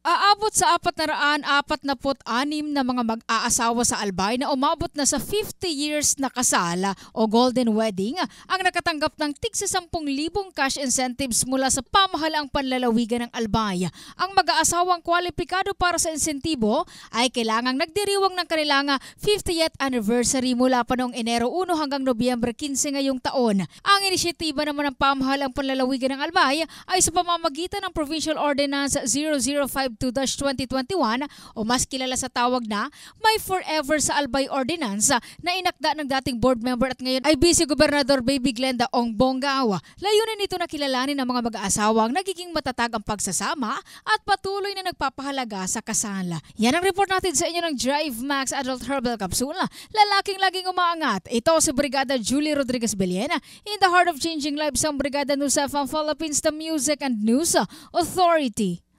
Aabot sa 446 na mga mag-aasawa sa Albay na umabot na sa 50 years na kasal o golden wedding ang nakatanggap ng tig sa 10,000 cash incentives mula sa pamahalaang panlalawigan ng Albay. Ang mag-aasawang kwalipikado para sa insentibo ay kailangang nagdiriwang ng kanilang 50th anniversary mula pa noong Enero 1 hanggang Nobyembre 15 ngayong taon. Ang inisyatiba naman ng pamahalaang panlalawigan ng Albay ay sa pamamagitan ng Provincial Ordinance 0052-2021 o mas kilala sa tawag na May Forever sa Albay Ordinance na inakda ng dating board member at ngayon ay Vice Gobernador Baby Glenda Ong Bonggao. Layunin nito na kilalanin ng mga mag-aasawang nagiging matatag ang pagsasama at patuloy na nagpapahalaga sa kasal. Yan ang report natin sa inyo ng Drive Max Adult Herbal Capsule. Lalaking laging umaangat. Ito si Brigada Julie Rodriguez Beliena. In the heart of changing lives ang Brigada News FM Philippines, the Music and News Authority.